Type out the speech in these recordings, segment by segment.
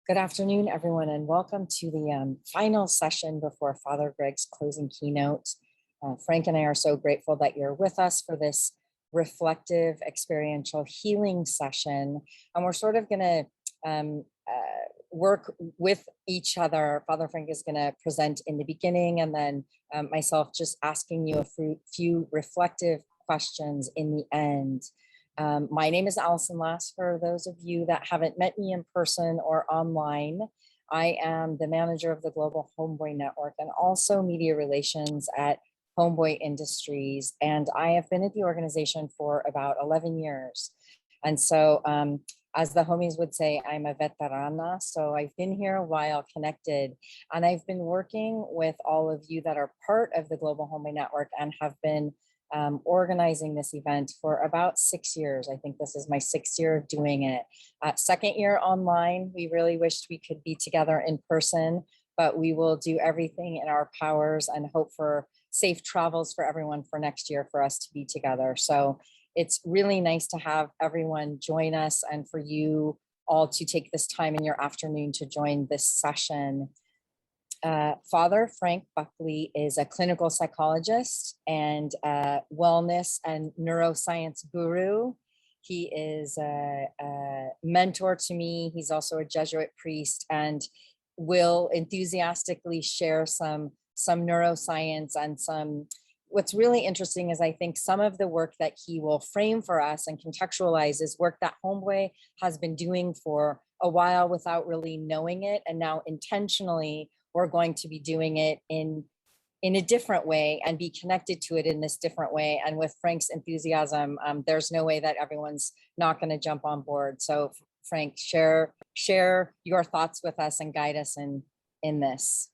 Good afternoon, everyone, and welcome to the final session before Father Greg's closing keynote. Frank and I are so grateful that you're with us for this reflective experiential healing session. And we're sort of going to work with each other. Father Frank is going to present in the beginning, and then myself just asking you a few reflective questions in the end. My name is Alison for those of you that haven't met me in person or online. I am the manager of the Global Homeboy Network and also media relations at Homeboy Industries. And I have been at the organization for about 11 years. And so as the homies would say, I'm a veterana. So I've been here a while connected, and I've been working with all of you that are part of the Global Homeboy Network and have been organizing this event for about 6 years. I think this is my 6th year of doing it. Second year online. We really wished we could be together in person, but we will do everything in our powers and hope for safe travels for everyone for next year for us to be together. So it's really nice to have everyone join us and for you all to take this time in your afternoon to join this session. Father Frank Buckley is a clinical psychologist and wellness and neuroscience guru. He is a mentor to me. He's also a Jesuit priest and will enthusiastically share some neuroscience and some. What's really interesting is I think some of the work that he will frame for us and contextualize is work that Homeboy has been doing for a while without really knowing it, and now intentionally we're going to be doing it in a different way and be connected to it in this different way. And with Frank's enthusiasm, there's no way that everyone's not going to jump on board. So Frank, share your thoughts with us and guide us in this.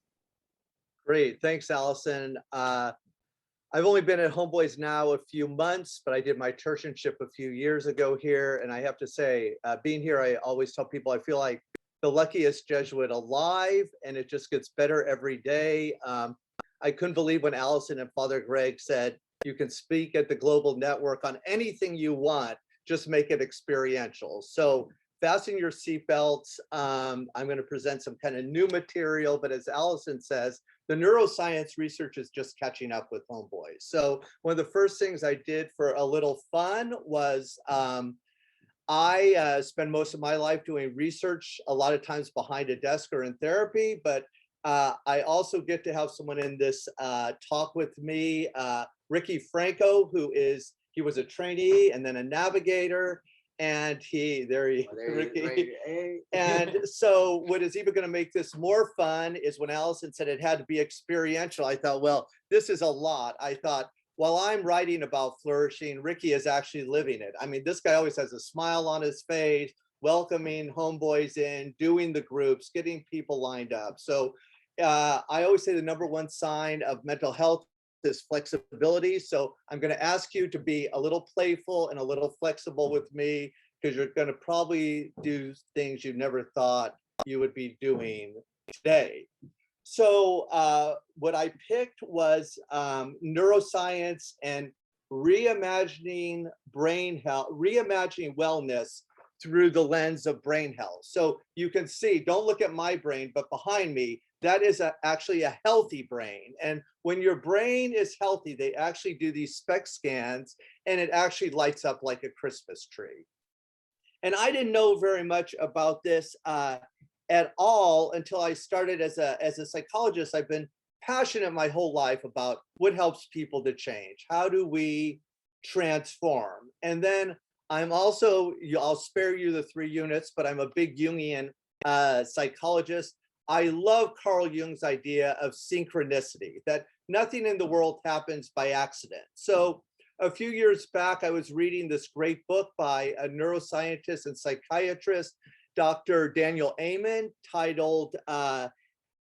Great, thanks, Allison. I've only been at Homeboys now a few months, but I did my tertianship a few years ago here. And I have to say, being here, I always tell people I feel like the luckiest Jesuit alive, and it just gets better every day. I couldn't believe when Allison and Father Greg said, you can speak at the Global Network on anything you want, just make it experiential. So fasten your seatbelts. I'm going to present some kind of new material, but as Allison says, the neuroscience research is just catching up with Homeboys. So one of the first things I did for a little fun was I spend most of my life doing research, a lot of times behind a desk or in therapy, but I also get to have someone in this talk with me, Ricky Franco, he was a trainee and then a navigator. And Ricky. And so what is even going to make this more fun is when Allison said it had to be experiential. I thought, well, this is a lot. I thought, while I'm writing about flourishing, Ricky is actually living it. I mean, this guy always has a smile on his face, welcoming homeboys in, doing the groups, getting people lined up. So I always say the number one sign of mental health is flexibility. So I'm going to ask you to be a little playful and a little flexible with me, because you're going to probably do things you never thought you would be doing today. So what I picked was neuroscience and reimagining brain health, reimagining wellness through the lens of brain health. So you can see, don't look at my brain, but behind me, that is actually a healthy brain. And when your brain is healthy, they actually do these SPECT scans and it actually lights up like a Christmas tree. And I didn't know very much about this at all until I started as a psychologist. I've been passionate my whole life about what helps people to change. How do we transform? And then I'm also, I'll spare you the 3 units, but I'm a big Jungian psychologist. I love Carl Jung's idea of synchronicity, that nothing in the world happens by accident. So a few years back, I was reading this great book by a neuroscientist and psychiatrist, Dr. Daniel Amen, titled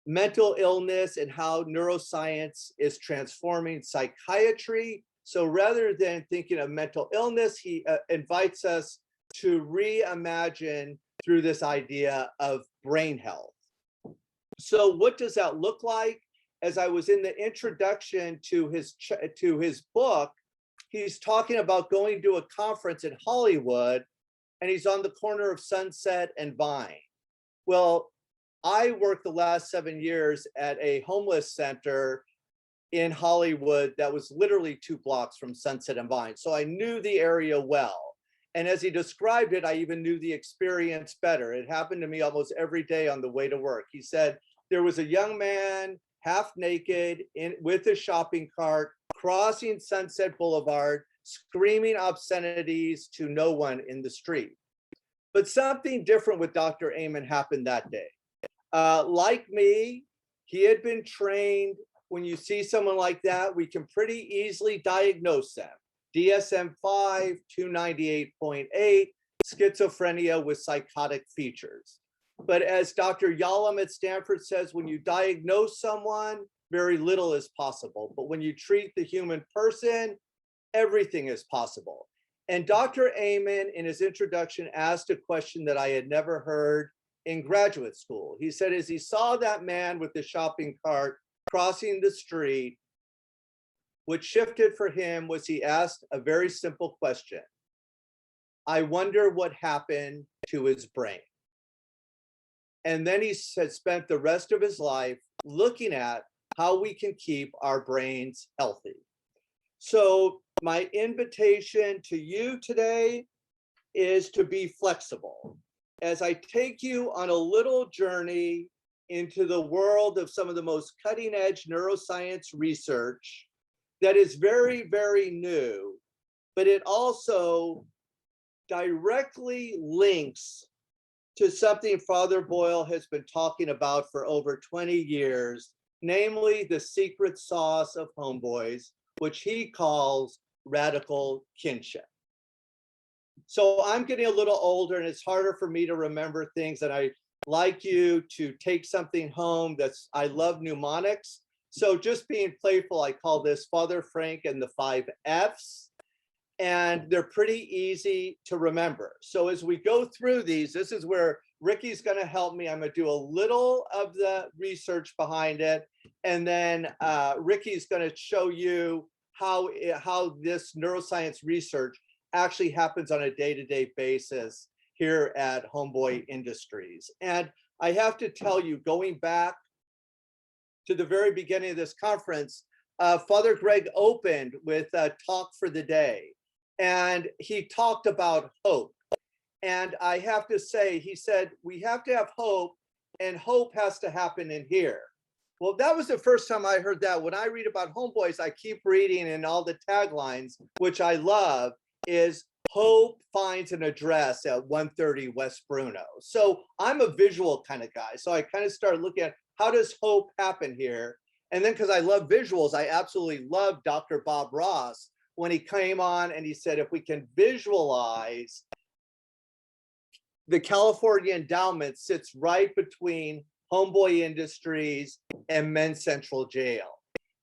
Mental Illness and How Neuroscience is Transforming Psychiatry. So rather than thinking of mental illness, he invites us to reimagine through this idea of brain health. So what does that look like? As I was in the introduction to his book, he's talking about going to a conference in Hollywood, and he's on the corner of Sunset and Vine. Well, I worked the last 7 years at a homeless center in Hollywood that was literally 2 blocks from Sunset and Vine. So I knew the area well. And as he described it, I even knew the experience better. It happened to me almost every day on the way to work. He said there was a young man, half naked, with a shopping cart, crossing Sunset Boulevard, screaming obscenities to no one in the street. But something different with Dr. Amen happened that day. Like me, he had been trained. When you see someone like that, we can pretty easily diagnose them. DSM-5, 298.8, schizophrenia with psychotic features. But as Dr. Yalom at Stanford says, when you diagnose someone, very little is possible. But when you treat the human person, everything is possible. And Dr. Amen, in his introduction, asked a question that I had never heard in graduate school. He said, as he saw that man with the shopping cart crossing the street, what shifted for him was he asked a very simple question. I wonder what happened to his brain. And then he had spent the rest of his life looking at how we can keep our brains healthy. So my invitation to you today is to be flexible. As I take you on a little journey into the world of some of the most cutting edge neuroscience research that is very, very new, but it also directly links to something Father Boyle has been talking about for over 20 years, namely the secret sauce of homeboys, which he calls radical kinship. So I'm getting a little older and it's harder for me to remember things, and I like you to take something home I love mnemonics. So just being playful, I call this Father Frank and the 5 F's, and they're pretty easy to remember. So as we go through these, this is where Ricky's gonna help me. I'm gonna do a little of the research behind it, and then Ricky's gonna show you how this neuroscience research actually happens on a day-to-day basis here at Homeboy Industries. And I have to tell you, going back to the very beginning of this conference, Father Greg opened with a talk for the day, and he talked about hope. And I have to say, he said, we have to have hope, and hope has to happen in here. Well, that was the first time I heard that. When I read about Homeboys, I keep reading, and all the taglines, which I love, is hope finds an address at 130 West Bruno. So I'm a visual kind of guy. So I kind of started looking at how does hope happen here? And then because I love visuals, I absolutely love Dr. Bob Ross when he came on and he said, if we can visualize, the California Endowment sits right between Homeboy Industries and Men's Central Jail.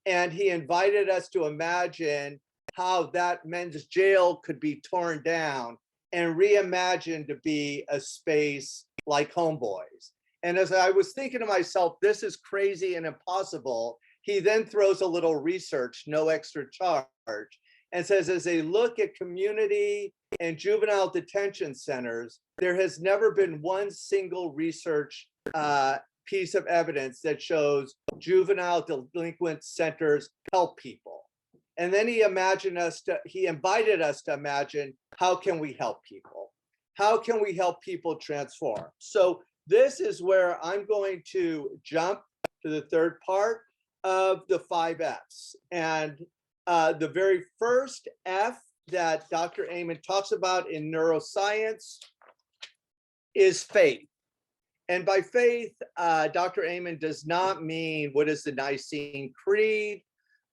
And he invited us to imagine how that men's jail could be torn down and reimagined to be a space like Homeboys. And as I was thinking to myself, this is crazy and impossible, he then throws a little research, no extra charge, and says, as they look at community and juvenile detention centers, there has never been one single research piece of evidence that shows juvenile delinquent centers help people. And then he invited us to imagine, how can we help people? How can we help people transform? So this is where I'm going to jump to the third part of the 5 F's. And the very first F that Dr. Amen talks about in neuroscience is faith. And by faith, Dr. Amen does not mean what is the Nicene Creed,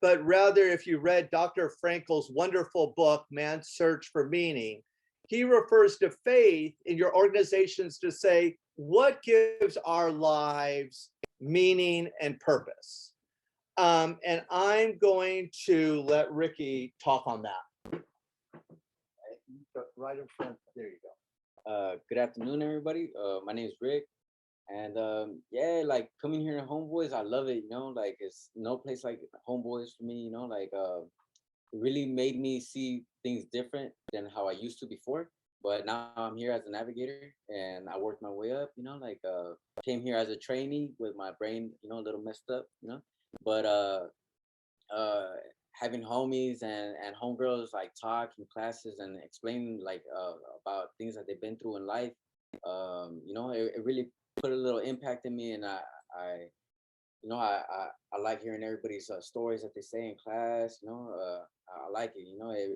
but rather, if you read Dr. Frankl's wonderful book, Man's Search for Meaning, he refers to faith in your organizations to say, what gives our lives meaning and purpose? And I'm going to let Ricky talk on that. Right in front, there you go. Good afternoon, everybody. My name is Rick. And yeah, like coming here to Homeboys, I love it, like it's no place like Homeboys for me, like it really made me see things different than how I used to before. but now I'm here as a navigator, and I worked my way up. Like came here as a trainee with my brain, a little messed up. But uh, having homies and homegirls like talk in classes and explain like about things that they've been through in life, it really put a little impact in me, and I I like hearing everybody's stories that they say in class. I like it.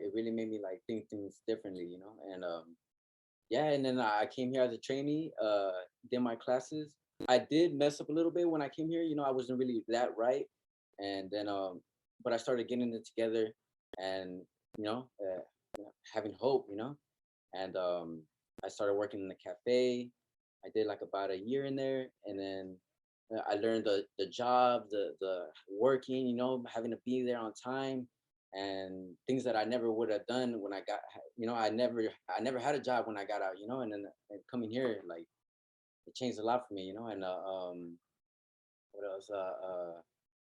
It really made me like think things differently. And yeah, and then I came here as a trainee, did my classes. I did mess up a little bit when I came here. I wasn't really that right, and then but I started getting it together, and you know, uh, having hope. And I started working in the cafe. I did like about a year in there, and then I learned the job, the working, having to be there on time, and things that I never would have done when I got, I never had a job when I got out, and then coming here, like it changed a lot for me, and what else?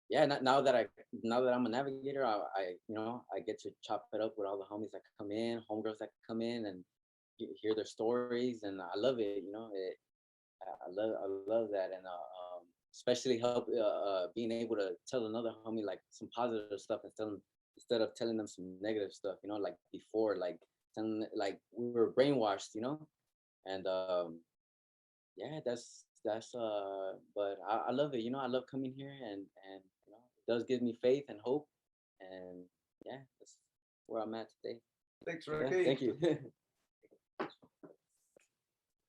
Yeah, now that I'm a navigator, I get to chop it up with all the homies that come in, homegirls that come in, and hear their stories, and I love it. I love that, and especially help being able to tell another homie like some positive stuff instead of telling them some negative stuff. Like before, like telling like we were brainwashed. And yeah, that's but I love it. I love coming here, and it does give me faith and hope, and yeah, that's where I'm at today. Thanks, Yeah, Ricky. thank you.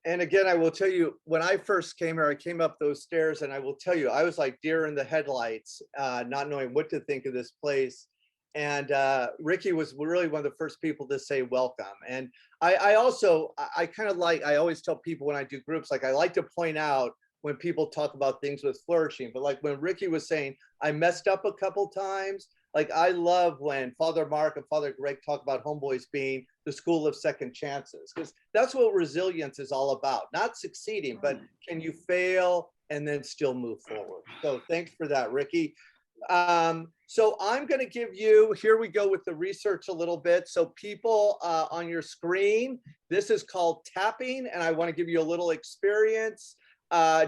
And again, I will tell you, when I first came here, I came up those stairs, and I will tell you, I was like deer in the headlights, not knowing what to think of this place. And Ricky was really one of the first people to say welcome. And I also, I kind of like, I always tell people when I do groups, like I like to point out when people talk about things with flourishing, but like when Ricky was saying, I messed up a couple times. Like I love when Father Mark and Father Greg talk about Homeboys being the school of second chances, because that's what resilience is all about. Not succeeding, but can you fail and then still move forward? So thanks for that, Ricky. So I'm going to give you, here we go with the research a little bit. So people on your screen, this is called tapping, and I want to give you a little experience.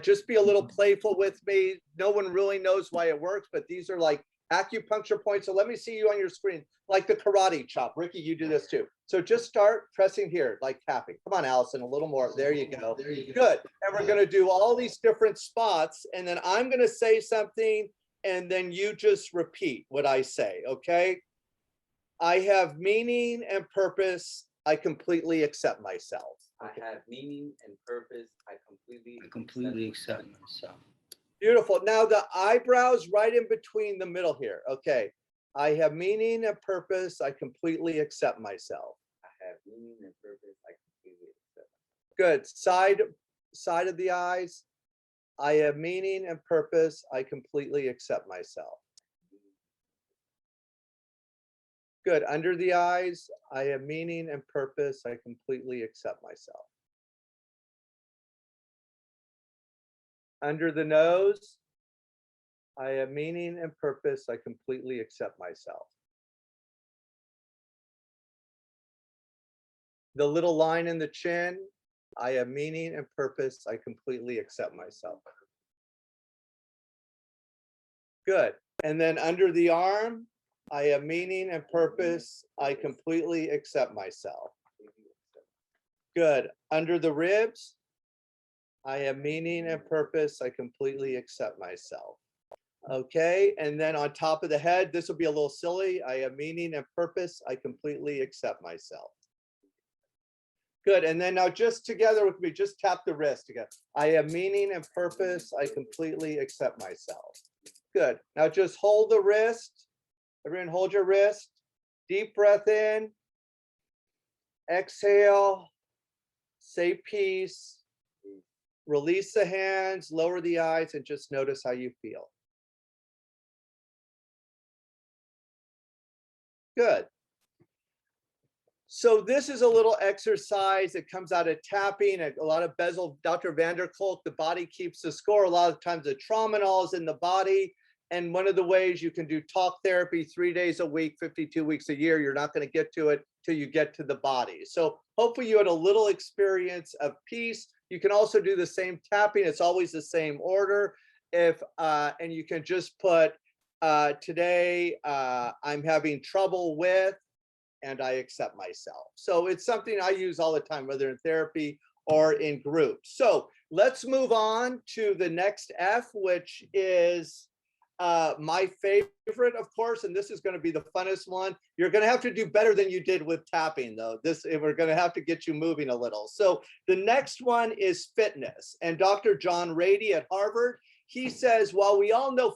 Just be a little playful with me. No one really knows why it works, but these are like acupuncture points. So let me see you on your screen, like the karate chop. Ricky, you do this too. So just start pressing here, like tapping. Come on, Allison, a little more. There you go. Good. And we're going to do all these different spots, and then I'm going to say something, and then you just repeat what I say, okay? I have meaning and purpose. I completely accept myself. I have meaning and purpose. I completely accept myself. Beautiful. Now the eyebrows right in between the middle here. Okay. I have meaning and purpose. I completely accept myself. I have meaning and purpose. I completely accept myself. Good. Side of the eyes. I have meaning and purpose. I completely accept myself. Good. Under the eyes. I have meaning and purpose. I completely accept myself. Under the nose, I have meaning and purpose. I completely accept myself. The little line in the chin, I have meaning and purpose. I completely accept myself. Good. And then under the arm, I have meaning and purpose. I completely accept myself. Good. Under the ribs, I have meaning and purpose. I completely accept myself. Okay, and then on top of the head, this will be a little silly. I have meaning and purpose. I completely accept myself. Good, and then now just together with me, just tap the wrist again. I have meaning and purpose. I completely accept myself. Good, now just hold the wrist. Everyone hold your wrist. Deep breath in. Exhale. Say peace. Release the hands, lower the eyes, and just notice how you feel. Good. So this is a little exercise that comes out of tapping, a lot of Bessel, Dr. Vanderkolk, the body keeps the score. A lot of times the tramadol is in the body. And one of the ways you can do talk therapy 3 days a week, 52 weeks a year, you're not going to get to it till you get to the body. So hopefully you had a little experience of peace. You can also do the same tapping. It's always the same order. And you can just put today I'm having trouble with, and I accept myself. So it's something I use all the time, whether in therapy or in groups. So let's move on to the next F, which is my favorite, of course, and this is going to be the funnest one. You're going to have to do better than you did with tapping, though. We're going to have to get you moving a little. So the next one is fitness. And Dr. John Rady at Harvard, he says, while we all know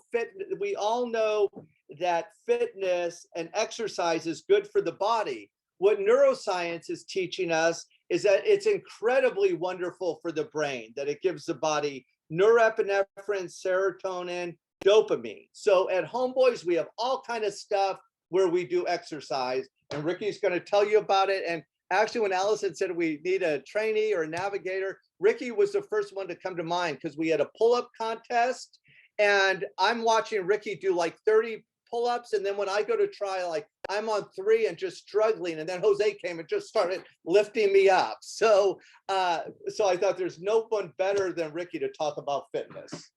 that fitness and exercise is good for the body, what neuroscience is teaching us is that it's incredibly wonderful for the brain, that it gives the body norepinephrine, serotonin, dopamine. So at Homeboys, we have all kind of stuff where we do exercise, and Ricky's going to tell you about it. And actually, when Allison said we need a trainee or a navigator, Ricky was the first one to come to mind, because we had a pull-up contest, and I'm watching Ricky do like 30 pull-ups, and then when I go to try, like I'm on 3 and just struggling, and then Jose came and just started lifting me up. So so I thought there's no one better than Ricky to talk about fitness.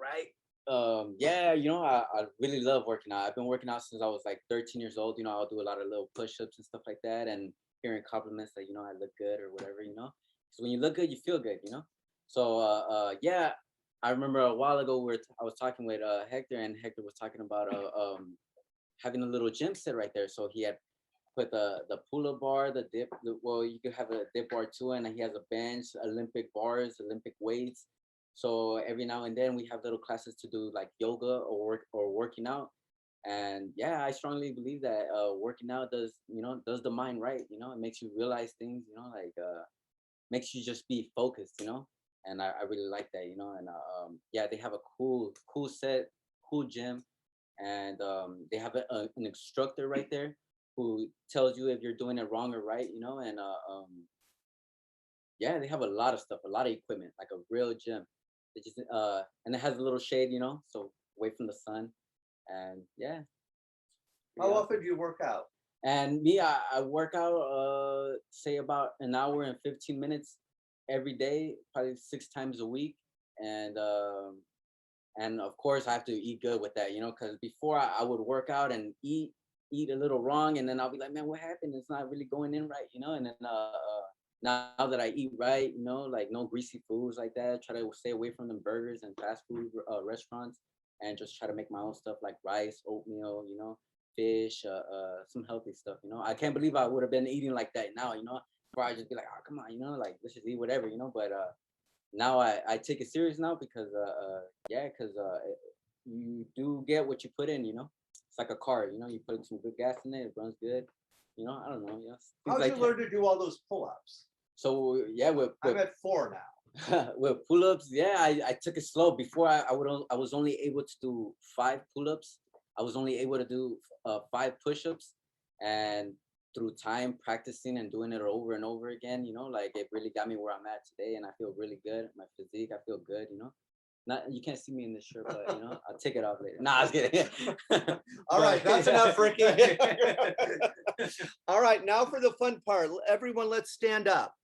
Right. Yeah, I really love working out. I've been working out since I was like 13 years old. I'll do a lot of little push-ups and stuff like that, and hearing compliments that I look good or whatever. So when you look good, you feel good. So yeah, I remember a while ago I was talking with Hector, and Hector was talking about having a little gym set right there. So he had put the pull-up bar, the dip. Well, you could have a dip bar too, and he has a bench, Olympic bars, Olympic weights. So every now and then we have little classes to do like yoga or working out. And yeah, I strongly believe that working out does the mind right. It makes you realize things. Makes you just be focused. And I really like that, and yeah, they have a cool set, cool gym, and they have an instructor right there who tells you if you're doing it wrong or right, and yeah, they have a lot of stuff, a lot of equipment, like a real gym. They just and it has a little shade, so away from the sun, and yeah. How often do you work out? And me, I work out say about an hour and 15 minutes every day, probably 6 times a week. And of course I have to eat good with that, because before I would work out and eat a little wrong, and then I'll be like, man, what happened? It's not really going in right, and then now that I eat right, like no greasy foods like that, try to stay away from them burgers and fast food restaurants, and just try to make my own stuff like rice, oatmeal, fish, some healthy stuff. I can't believe I would have been eating like that now, before I just be like, oh, come on, like let's just eat whatever, but now I take it serious now, because yeah, because you do get what you put in. It's like a car, you put some good gas in it runs good. I don't know. How'd like you learn to do all those pull-ups? So yeah, I'm at 4 now. with pull-ups, yeah, I took it slow. Before I was only able to do 5 pull-ups. I was only able to do 5 push-ups, and through time practicing and doing it over and over again, like it really got me where I'm at today, and I feel really good. My physique, I feel good. Not, you can't see me in this shirt, but I'll take it off later. Nah, I was kidding. All right, that's enough, Ricky. All right, now for the fun part. Everyone, let's stand up.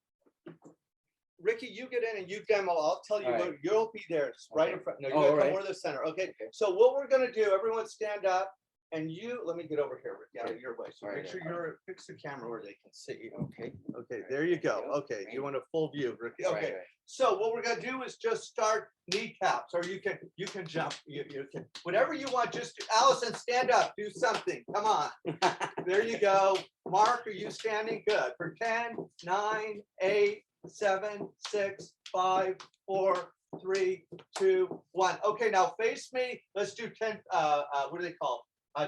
Ricky, you get in and you demo. I'll tell you what, you'll be there right in front. No, you're gonna come more to the center. Okay. So what we're gonna do, everyone stand up, and let me get over here, Ricky, out of your way. So make sure you're fix the camera where they can see you. Okay. Okay, there you go. Okay, you want a full view, Ricky. Okay. So what we're gonna do is just start knee taps, or you can jump. You can whatever you want. Just Allison, stand up, do something. Come on. There you go. Mark, are you standing? Good. For 10, 9, 8, 7, 6, 5, 4, 3, 2, 1. Okay, now face me. Let's do 10. What are they called?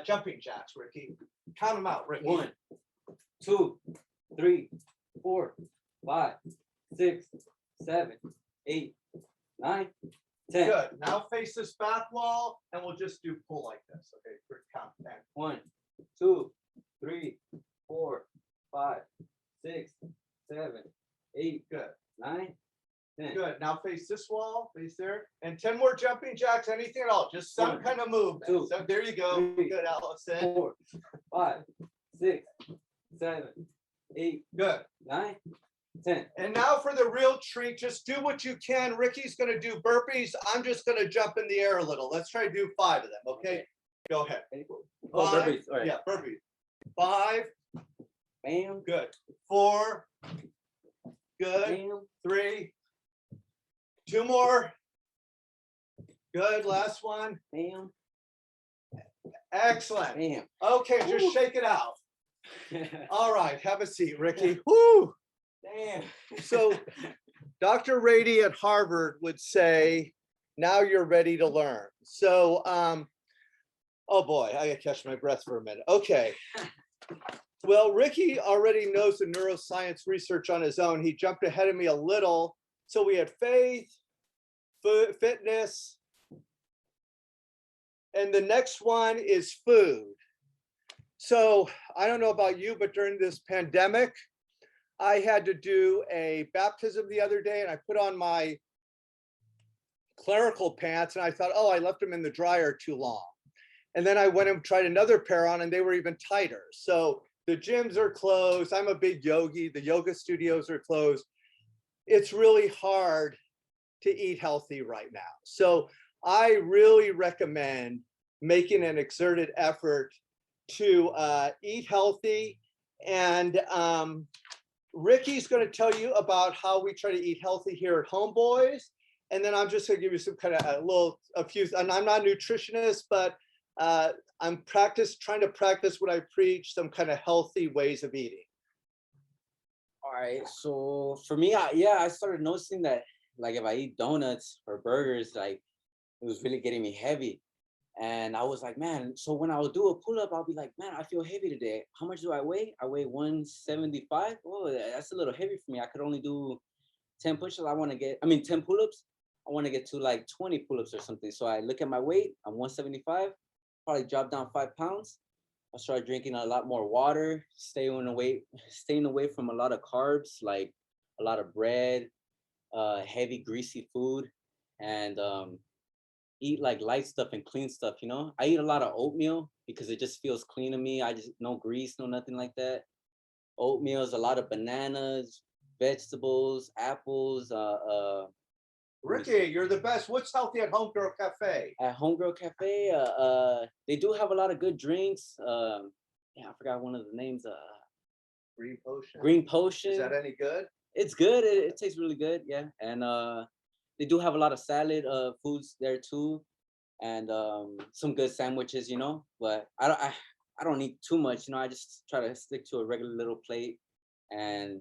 Jumping jacks, Ricky. Count them out, Ricky. 1, 2, 3, 4, 5, 6, 7, 8, 9, 10. Good. Now face this back wall, and we'll just do pull like this. Okay, for count 10. 1, 2, 3, 4, 5, 6, 7, 8. Good. 9, 10. Good. Now face this wall, face there, and 10 more jumping jacks. Anything at all, just some 1, kind of movement. 2, so there you go. 3, Good, Allison. 4, 5, 6, 7, 8, Good. 9, 10. And now for the real treat, just do what you can. Ricky's going to do burpees. I'm just going to jump in the air a little. Let's try to do 5 of them, okay? Go ahead. Oh, 5. burpees. All right. Yeah, burpees. 5. Bam. Good. 4. Good. Bam. 3. 2 more. Good. Last one. Bam. Excellent. Bam. Okay, just Woo. shake it out. All right, have a seat, Ricky. Woo! Damn. So Dr. Rady at Harvard would say, now you're ready to learn. So, oh boy, I gotta catch my breath for a minute. Okay. Well, Ricky already knows the neuroscience research on his own. He jumped ahead of me a little. So we had faith, fitness, and the next one is food. So I don't know about you, but during this pandemic, I had to do a baptism the other day, and I put on my clerical pants, and I thought, oh, I left them in the dryer too long. And then I went and tried another pair on, and they were even tighter. So the gyms are closed. I'm a big yogi. The yoga studios are closed. It's really hard to eat healthy right now. So I really recommend making an exerted effort to eat healthy. And Ricky's going to tell you about how we try to eat healthy here at Homeboys. And then I'm just going to give you some kind of a few, and I'm not a nutritionist, but I'm trying to practice what I preach, some kind of healthy ways of eating. All right. So for me, I started noticing that like if I eat donuts or burgers, like it was really getting me heavy. And I was like, man, so when I would do a pull-up, I'll be like, man, I feel heavy today. How much do I weigh? I weigh 175. Oh, that's a little heavy for me. I could only do 10 push-ups. 10 pull-ups. I want to get to like 20 pull-ups or something. So I look at my weight. I'm 175. Probably drop down 5 pounds. I started drinking a lot more water, staying away from a lot of carbs, like a lot of bread, heavy greasy food, and eat like light stuff and clean stuff. I eat a lot of oatmeal because it just feels clean to me. I just no grease, no nothing like that. Oatmeal is a lot of bananas, vegetables, apples. Ricky, you're the best. What's healthy at Homegirl Cafe? At Homegirl Cafe, they do have a lot of good drinks. I forgot one of the names. Green Potion. Green Potion. Is that any good? It's good. It tastes really good. Yeah, and they do have a lot of salad foods there too, and some good sandwiches. But I don't eat too much. I just try to stick to a regular little plate and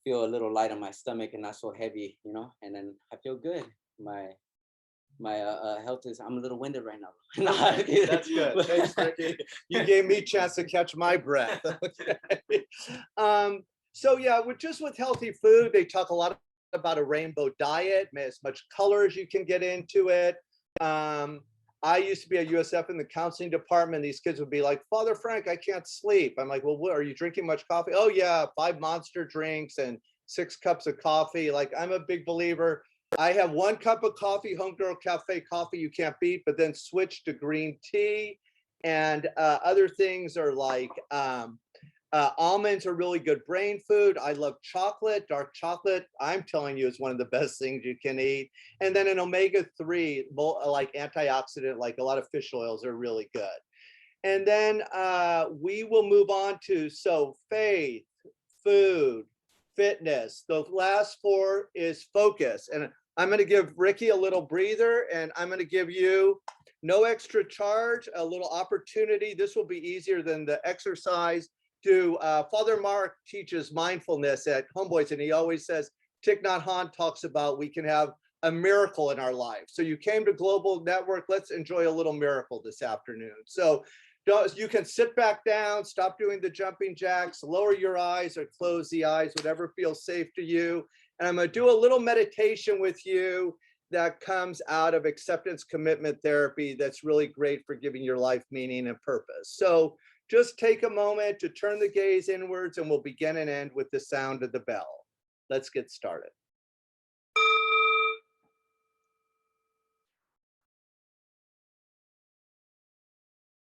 feel a little light on my stomach and not so heavy. And then I feel good. My health is. I'm a little winded right now. That's good. Thanks, Ricky. You gave me a chance to catch my breath. Okay. So yeah, with healthy food, they talk a lot about a rainbow diet, as much color as you can get into it. I used to be a USF in the counseling department. These kids would be like, Father Frank, I can't sleep. I'm like, well, what, are you drinking much coffee? Oh yeah, 5 Monster drinks and 6 cups of coffee. Like, I'm a big believer. I have 1 cup of coffee, Homegirl Cafe coffee you can't beat, but then switch to green tea. And other things are like, almonds are really good brain food. I love chocolate. Dark chocolate, I'm telling you, is one of the best things you can eat. And then an omega-3, like antioxidant, like a lot of fish oils are really good. And then we will move on to, faith, food, fitness. The last 4 is focus. And I'm going to give Ricky a little breather, and I'm going to give you no extra charge, a little opportunity. This will be easier than the exercise. Father Mark teaches mindfulness at Homeboys, and he always says, Thich Nhat Hanh talks about we can have a miracle in our life. So you came to Global Network, let's enjoy a little miracle this afternoon. So you can sit back down, stop doing the jumping jacks, lower your eyes or close the eyes, whatever feels safe to you. And I'm going to do a little meditation with you that comes out of acceptance commitment therapy that's really great for giving your life meaning and purpose. So just take a moment to turn the gaze inwards, and we'll begin and end with the sound of the bell. Let's get started.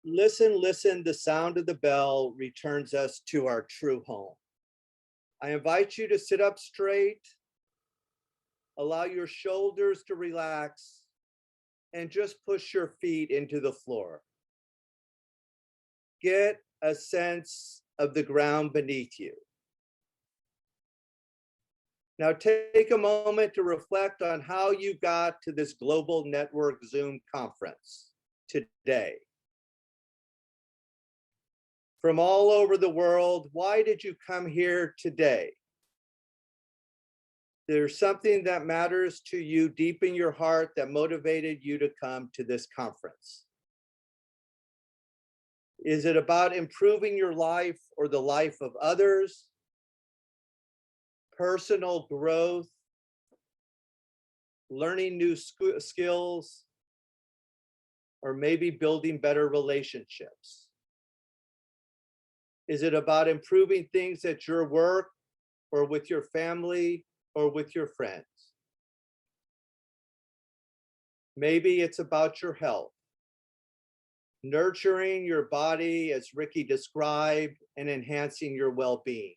Listen, listen, the sound of the bell returns us to our true home. I invite you to sit up straight, allow your shoulders to relax, and just push your feet into the floor. Get a sense of the ground beneath you. Now take a moment to reflect on how you got to this global network Zoom conference today. From all over the world, why did you come here today? There's something that matters to you deep in your heart that motivated you to come to this conference. Is it about improving your life or the life of others? Personal growth, learning new skills, or maybe building better relationships? Is it about improving things at your work or with your family or with your friends? Maybe it's about your health, nurturing your body as Ricky described and enhancing your well-being.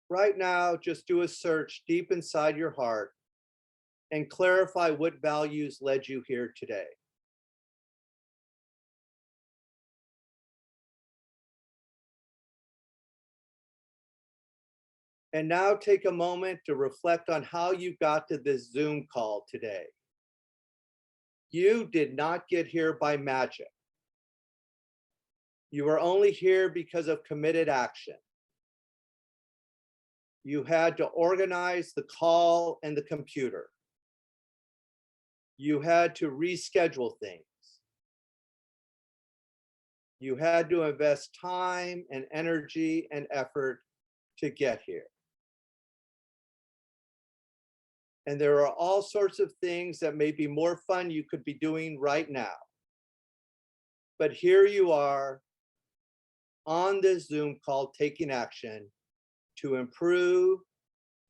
Right now, just do a search deep inside your heart and clarify what values led you here today. And now take a moment to reflect on how you got to this Zoom call today. You did not get here by magic. You are only here because of committed action. You had to organize the call and the computer. You had to reschedule things. You had to invest time and energy and effort to get here. And there are all sorts of things that may be more fun you could be doing right now. But here you are on this Zoom call taking action to improve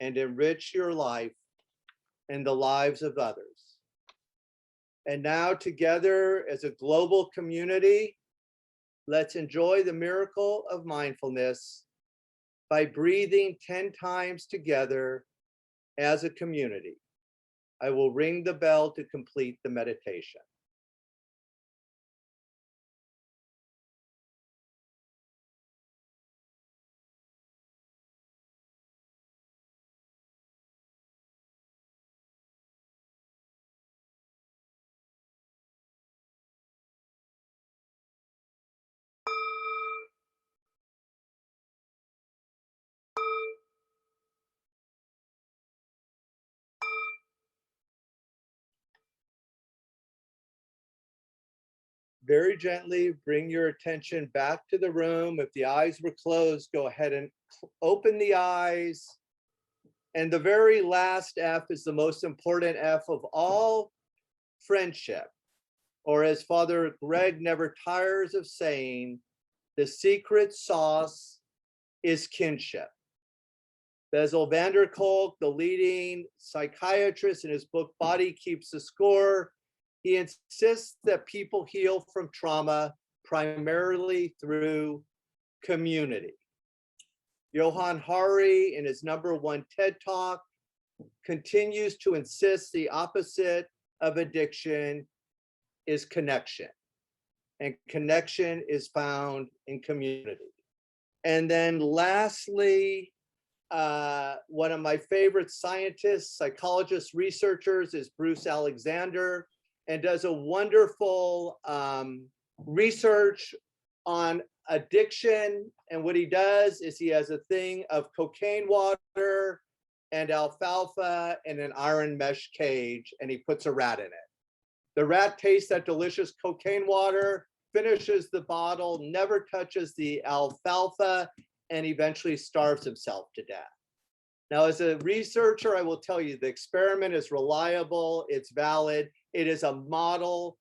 and enrich your life and the lives of others. And now together as a global community, let's enjoy the miracle of mindfulness by breathing 10 times together as a community. I will ring the bell to complete the meditation. Very gently bring your attention back to the room. If the eyes were closed, go ahead and open the eyes. And the very last F is the most important F of all: friendship. Or as Father Greg never tires of saying, the secret sauce is kinship. Bessel van der Kolk, the leading psychiatrist, in his book, Body Keeps the Score, he insists that people heal from trauma primarily through community. Johann Hari, in his #1 TED Talk, continues to insist the opposite of addiction is connection. And connection is found in community. And then lastly, one of my favorite scientists, psychologists, researchers is Bruce Alexander, and does a wonderful research on addiction. And what he does is he has a thing of cocaine water and alfalfa in an iron mesh cage, and he puts a rat in it. The rat tastes that delicious cocaine water, finishes the bottle, never touches the alfalfa, and eventually starves himself to death. Now, as a researcher, I will tell you the experiment is reliable, it's valid, it is a model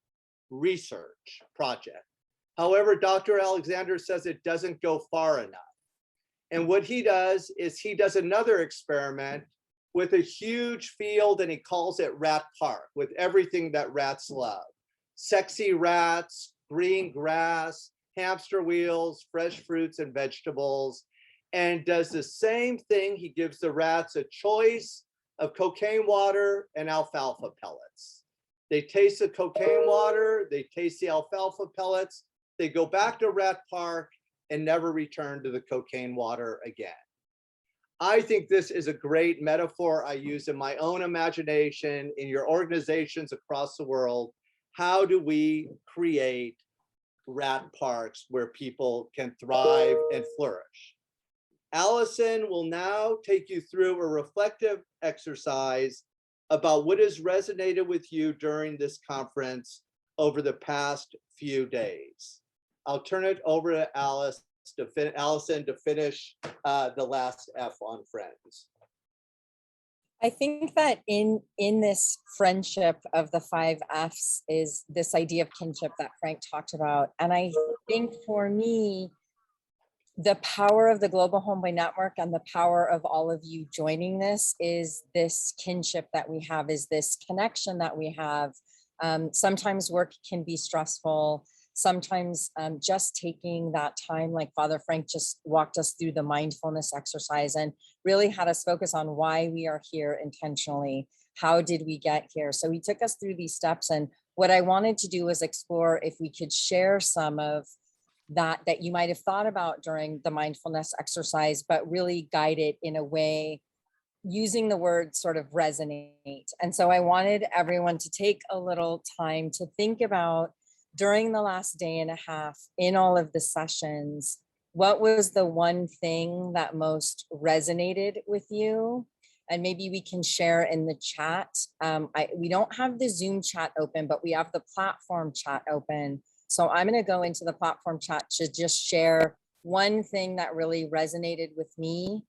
research project. However, Dr. Alexander says it doesn't go far enough. And what he does is he does another experiment with a huge field, and he calls it Rat Park, with everything that rats love. Sexy rats, green grass, hamster wheels, fresh fruits and vegetables. and does the same thing. He gives the rats a choice of cocaine water and alfalfa pellets. They taste the cocaine water, they taste the alfalfa pellets, they go back to Rat Park and never return to the cocaine water again. I think this is a great metaphor I use in my own imagination, in your organizations across the world. How do we create rat parks where people can thrive and flourish? Alison will now take you through a reflective exercise about what has resonated with you during this conference over the past few days. I'll turn it over to Alison to finish the last F on friends. I think that in this friendship of the 5 Fs is this idea of kinship that Frank talked about. And I think for me, the power of the Global Homeboy Network and the power of all of you joining this is this kinship that we have, is this connection that we have. Sometimes work can be stressful. Sometimes just taking that time, like Father Frank just walked us through the mindfulness exercise and really had us focus on why we are here intentionally. How did we get here? So he took us through these steps. And what I wanted to do was explore if we could share some of that you might have thought about during the mindfulness exercise, but really guide it in a way using the word sort of resonate. And so I wanted everyone to take a little time to think about during the last day and a half in all of the sessions, what was the one thing that most resonated with you? And maybe we can share in the chat. We don't have the Zoom chat open, but we have the platform chat open. So I'm going to go into the platform chat to just share one thing that really resonated with me.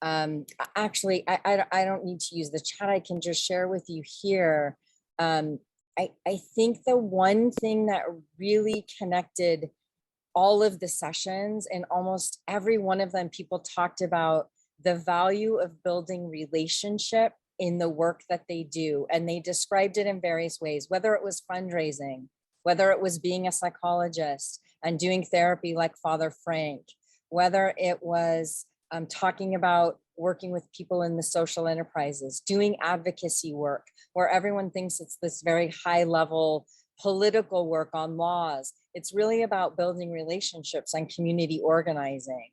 Actually, I don't need to use the chat. I can just share with you here. I think the one thing that really connected all of the sessions, and almost every one of them, people talked about the value of building relationship in the work that they do. And they described it in various ways, whether it was fundraising, whether it was being a psychologist and doing therapy like Father Frank, whether it was talking about working with people in the social enterprises, doing advocacy work, where everyone thinks it's this very high level political work on laws. It's really about building relationships and community organizing.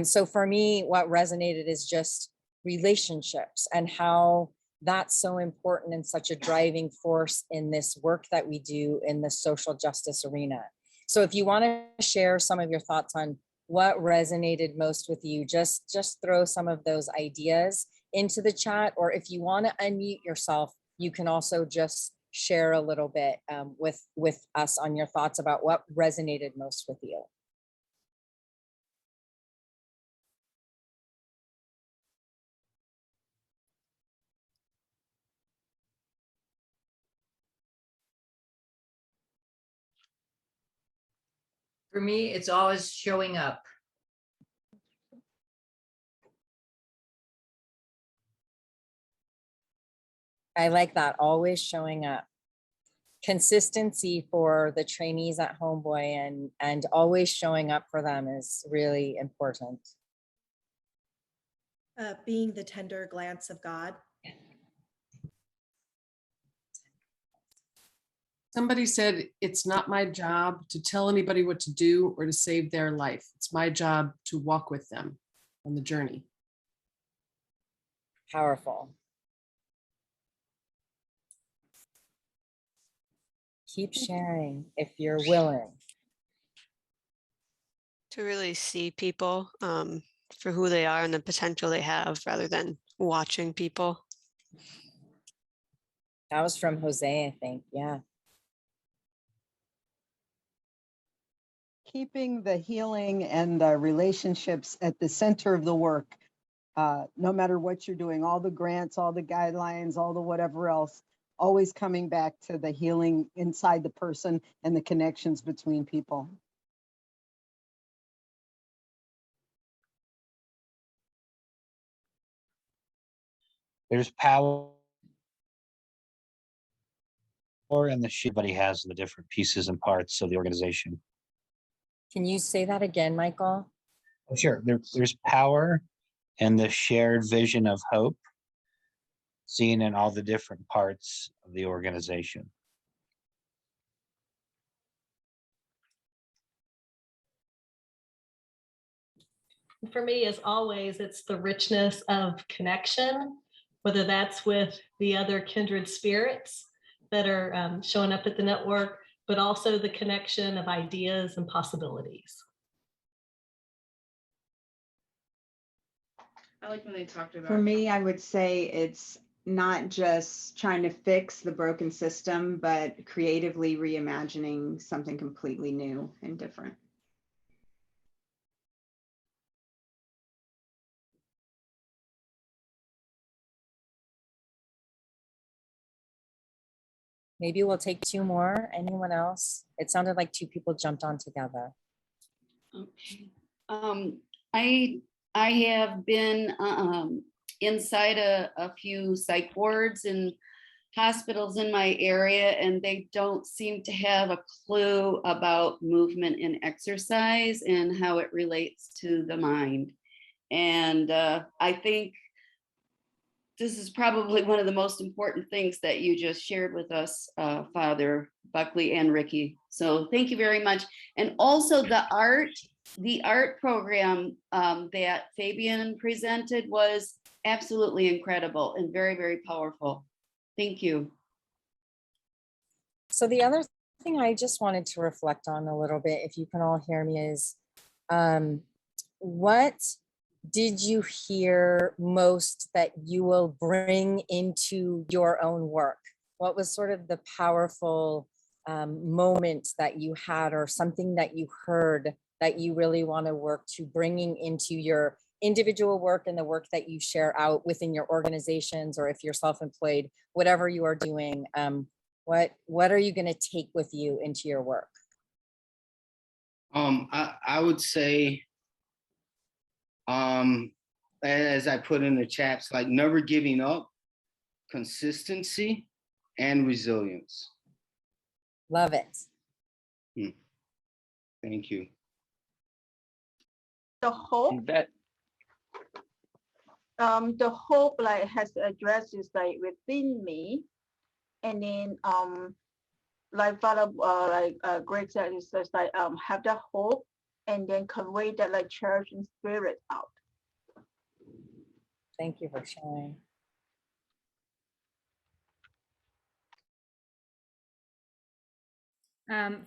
So for me, what resonated is just relationships and how that's so important and such a driving force in this work that we do in the social justice arena. So if you want to share some of your thoughts on what resonated most with you, just throw some of those ideas into the chat, or if you want to unmute yourself, you can also just share a little bit with us on your thoughts about what resonated most with you. For me, it's always showing up. I like that, always showing up. Consistency for the trainees at Homeboy and always showing up for them is really important. Being the tender glance of God. Somebody said, it's not my job to tell anybody what to do or to save their life. It's my job to walk with them on the journey. Powerful. Keep sharing if you're willing. To really see people for who they are and the potential they have rather than watching people. That was from Jose, I think. Yeah. Keeping the healing and the relationships at the center of the work, no matter what you're doing, all the grants, all the guidelines, all the whatever else, always coming back to the healing inside the person and the connections between people. There's power in the shit everybody has the different pieces and parts of the organization. Can you say that again, Michael? Oh, sure. There's power in the shared vision of hope seen in all the different parts of the organization. For me, as always, it's the richness of connection, whether that's with the other kindred spirits that are showing up at the network, but also the connection of ideas and possibilities. I like when they talked about. For me, I would say it's not just trying to fix the broken system, but creatively reimagining something completely new and different. Maybe we'll take two more. Anyone else? It sounded like two people jumped on together. Okay. I have been inside a few psych wards and hospitals in my area, and they don't seem to have a clue about movement and exercise and how it relates to the mind. And I think this is probably one of the most important things that you just shared with us, Father Buckley and Ricky. So thank you very much. And also the art program that Fabian presented was absolutely incredible and very, very powerful. Thank you. So the other thing I just wanted to reflect on a little bit, if you can all hear me, is what did you hear most that you will bring into your own work? What was sort of the powerful moment that you had, or something that you heard that you really want to work to bringing into your individual work and the work that you share out within your organizations, or if you're self-employed, whatever you are doing, what are you going to take with you into your work? I would say, as I put in the chats, like never giving up, consistency, and resilience. Love it. Thank you. The hope, the hope like has addressed is like within me, and then like Father Greg said, it's just like have that hope and then convey that like cherishing spirit out. Thank you for sharing.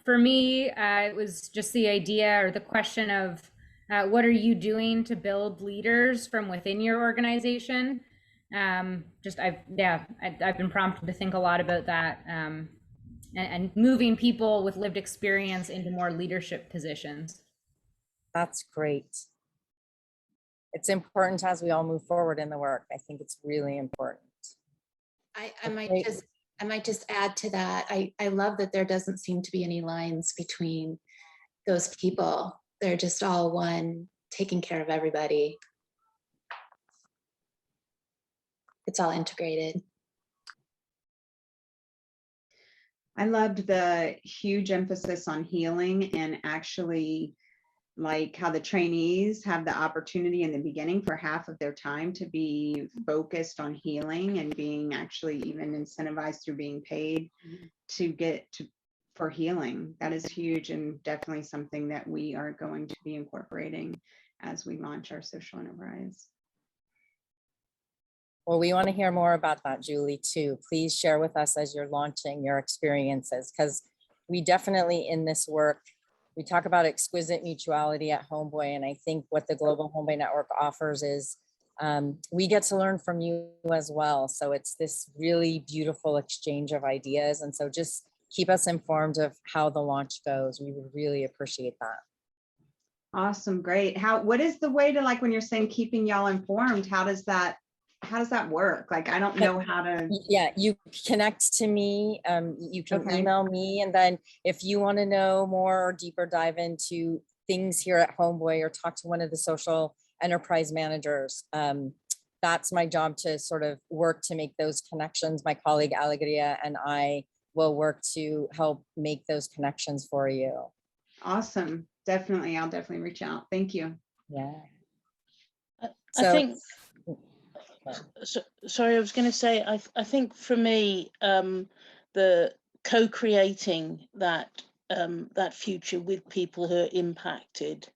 For me, it was just the idea or the question of what are you doing to build leaders from within your organization? I've been prompted to think a lot about that, and moving people with lived experience into more leadership positions. That's great. It's important as we all move forward in the work. I think it's really important. I might just add to that. I love that there doesn't seem to be any lines between those people. They're just all one, taking care of everybody. It's all integrated. I loved the huge emphasis on healing, and actually like how the trainees have the opportunity in the beginning for half of their time to be focused on healing and being actually even incentivized through being paid to get to for healing. That is huge, and definitely something that we are going to be incorporating as we launch our social enterprise. Well, we want to hear more about that, Julie, too. Please share with us as you're launching your experiences, because we definitely in this work, we talk about exquisite mutuality at Homeboy. And I think what the Global Homeboy Network offers is we get to learn from you as well. So it's this really beautiful exchange of ideas. And so just keep us informed of how the launch goes. We would really appreciate that. Awesome, great. What is the way to, like, when you're saying keeping y'all informed, how does that work? Like, I don't know how to. Yeah, you connect to me. You can email me. And then if you want to know more or deeper dive into things here at Homeboy, or talk to one of the social enterprise managers, that's my job to sort of work to make those connections. My colleague Alegria and I will work to help make those connections for you. Awesome. Definitely. I'll definitely reach out. Thank you. Yeah. I So, think, sorry, I was going to say, I think for me, the co-creating that that future with people who are impacted.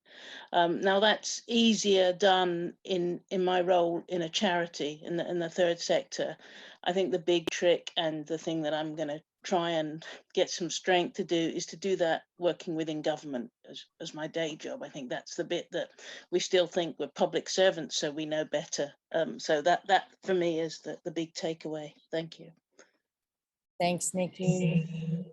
Now that's easier done in my role in a charity in the third sector. I think the big trick and the thing that I'm going to try and get some strength to do is to do that working within government as my day job. I think that's the bit that we still think we're public servants, so we know better. So that for me is the big takeaway. Thank you. thanks, Nikki.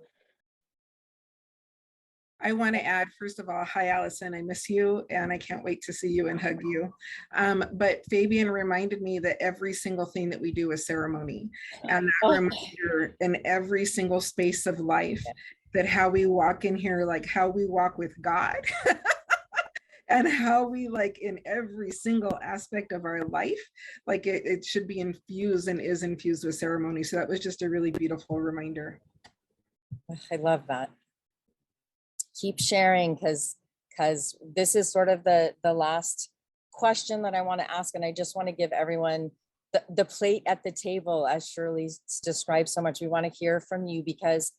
I want to add, first of all, hi, Allison, I miss you and I can't wait to see you and hug you. But Fabian reminded me that every single thing that we do is ceremony. And that reminder in every single space of life, that how we walk in here, like how we walk with God and how we, like, in every single aspect of our life, like it should be infused and is infused with ceremony. So that was just a really beautiful reminder. I love that. Keep sharing, because this is sort of the last question that I want to ask, and I just want to give everyone the plate at the table, as Shirley described so much. We want to hear from you, because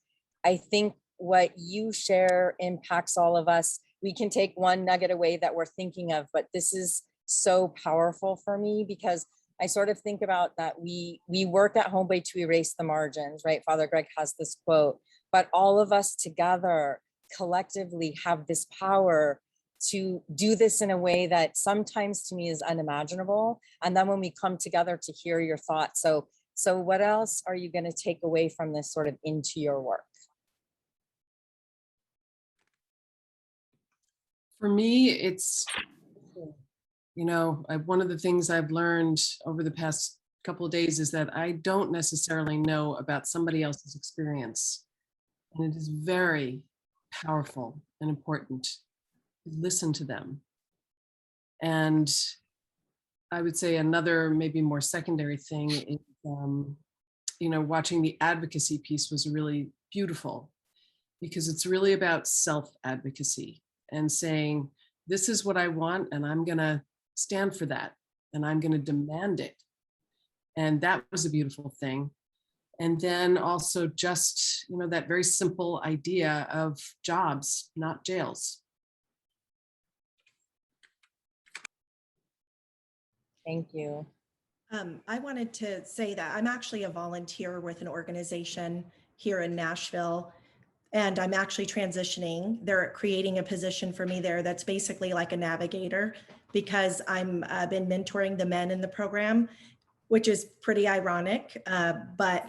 I think what you share impacts all of us. We can take one nugget away that we're thinking of, but this is so powerful for me, because I sort of think about that we work at Homeboy to erase the margins, right? Father Greg has this quote, but all of us together collectively have this power to do this in a way that sometimes to me is unimaginable. And then when we come together to hear your thoughts. So what else are you going to take away from this sort of into your work? For me, it's, you know, one of the things I've learned over the past couple of days is that I don't necessarily know about somebody else's experience. And it is very powerful and important to listen to them. And I would say another maybe more secondary thing is, you know, watching the advocacy piece was really beautiful, because it's really about self-advocacy and saying, this is what I want and I'm gonna stand for that and I'm gonna demand it. And that was a beautiful thing. And then also just, you know, that very simple idea of jobs, not jails. Thank you. I wanted to say that I'm actually a volunteer with an organization here in Nashville, and I'm actually transitioning. They're creating a position for me there that's basically like a navigator, because I've been mentoring the men in the program, which is pretty ironic, but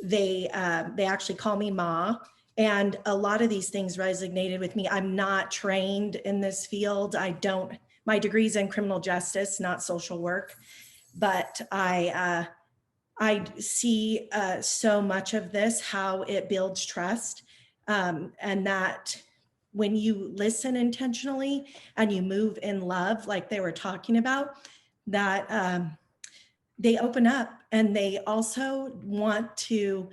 they actually call me Ma. And a lot of these things resonated with me. I'm not trained in this field. My degree's in criminal justice, not social work, but I see so much of this, how it builds trust, and that when you listen intentionally and you move in love, like they were talking about, that they open up, and they also want to,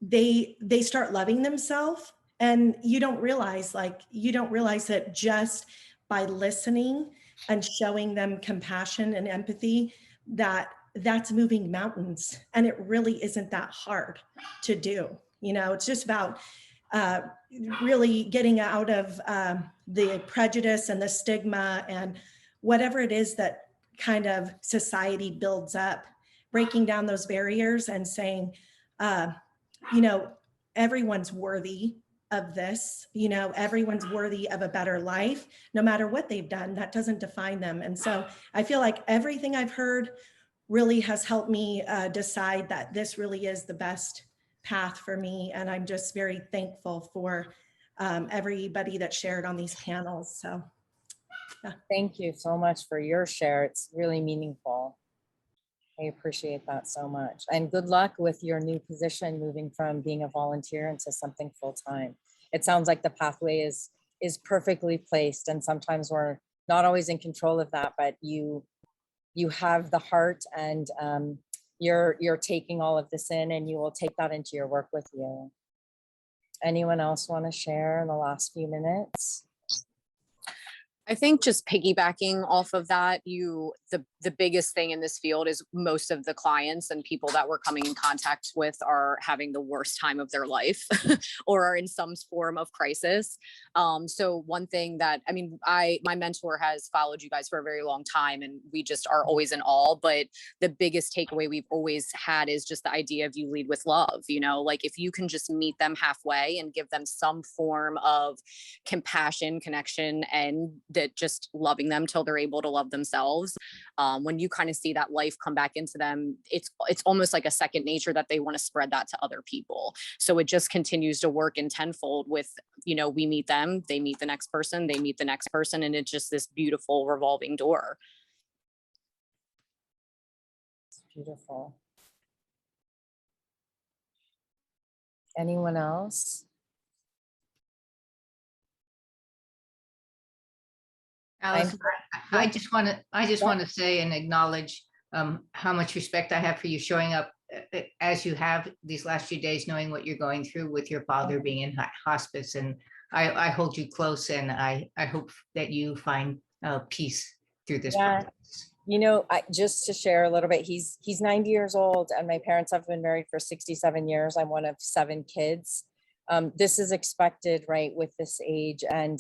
they start loving themselves. And you don't realize that just by listening and showing them compassion and empathy, that's moving mountains. And it really isn't that hard to do. You know, it's just about really getting out of the prejudice and the stigma and whatever it is that kind of society builds up, breaking down those barriers and saying, you know, everyone's worthy of this, you know, everyone's worthy of a better life, no matter what they've done. That doesn't define them. And so I feel like everything I've heard really has helped me decide that this really is the best path for me. And I'm just very thankful for everybody that shared on these panels. So yeah. Thank you so much for your share. It's really meaningful. I appreciate that so much. And good luck with your new position, moving from being a volunteer into something full-time. It sounds like the pathway is perfectly placed, and sometimes we're not always in control of that, but you have the heart, and you're taking all of this in, and you will take that into your work with you. Anyone else want to share in the last few minutes? I think just piggybacking off of that, the biggest thing in this field is most of the clients and people that we're coming in contact with are having the worst time of their life or are in some form of crisis. So one thing that, I mean, my mentor has followed you guys for a very long time and we just are always in awe, but the biggest takeaway we've always had is just the idea of you lead with love, you know, like if you can just meet them halfway and give them some form of compassion, connection, and that just loving them till they're able to love themselves. When you kind of see that life come back into them, it's almost like a second nature that they want to spread that to other people. So it just continues to work in tenfold with, you know, we meet them, they meet the next person, they meet the next person, and it's just this beautiful revolving door. It's beautiful. Anyone else? Alison, I just want to say and acknowledge how much respect I have for you showing up as you have these last few days, knowing what you're going through with your father being in hospice. And I hold you close, and I hope that you find peace through this process. You know, just to share a little bit, he's 90 years old, and my parents have been married for 67 years. I'm one of 7 kids. This is expected, right, with this age, and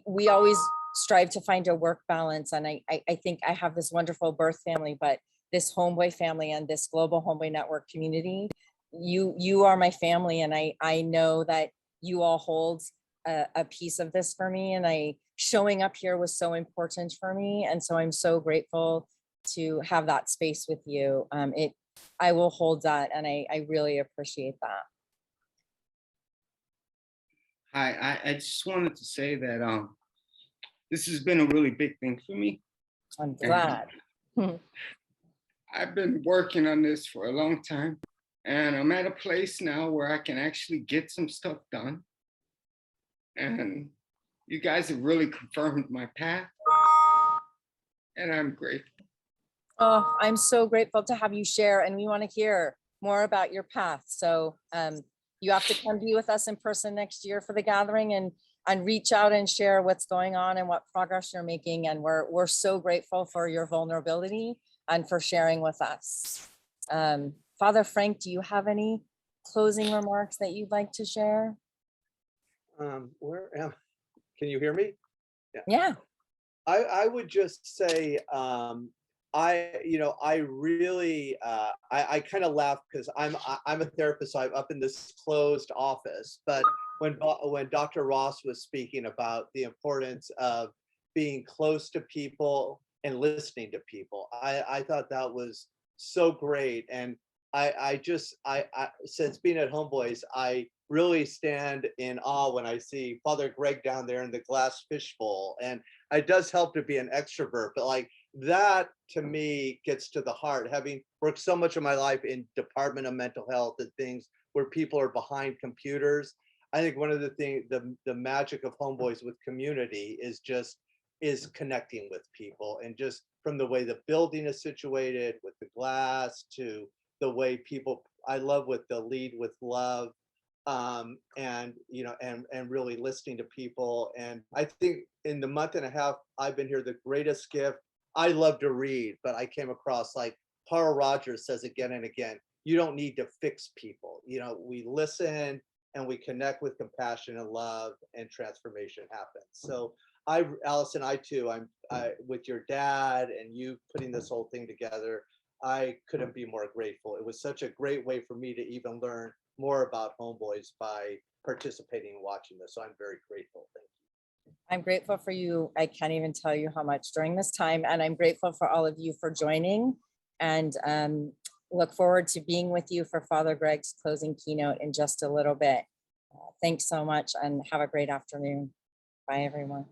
we always strive to find a work balance. And I think I have this wonderful birth family, but this homeboy family and this global homeboy network community, you are my family. And I know that you all hold a piece of this for me. And showing up here was so important for me. And so I'm so grateful to have that space with you. I will hold that, and I really appreciate that. Hi, I just wanted to say that this has been a really big thing for me. I'm glad. I've been working on this for a long time, and I'm at a place now where I can actually get some stuff done. And you guys have really confirmed my path, and I'm grateful. Oh, I'm so grateful to have you share, and we want to hear more about your path. So you have to come be with us in person next year for the gathering and reach out and share what's going on and what progress you're making. And we're so grateful for your vulnerability and for sharing with us. Father Frank, do you have any closing remarks that you'd like to share? Where am? Can you hear me? Yeah. I would just say, I really, I kind of laugh because I'm a therapist, so I'm up in this closed office. But when Dr. Ross was speaking about the importance of being close to people and listening to people, I thought that was so great. And I since being at Homeboys, I really stand in awe when I see Father Greg down there in the glass fishbowl. And it does help to be an extrovert, but like that to me gets to the heart. Having worked so much of my life in Department of Mental Health and things where people are behind computers, I think one of the things, the magic of Homeboys with community is connecting with people, and just from the way the building is situated with the glass to the way people, I love with the lead with love. And really listening to people. And I think in the month and a half I've been here, the greatest gift, I love to read, but I came across, like Carl Rogers says again and again, you don't need to fix people. We listen and we connect with compassion and love, and transformation happens. So Alison, I too, I'm with your dad and you putting this whole thing together, I couldn't be more grateful. It was such a great way for me to even learn more about Homeboys by participating and watching this. So I'm very grateful. Thank you. I'm grateful for you. I can't even tell you how much during this time. And I'm grateful for all of you for joining, and look forward to being with you for Father Greg's closing keynote in just a little bit. Thanks so much, and have a great afternoon. Bye, everyone.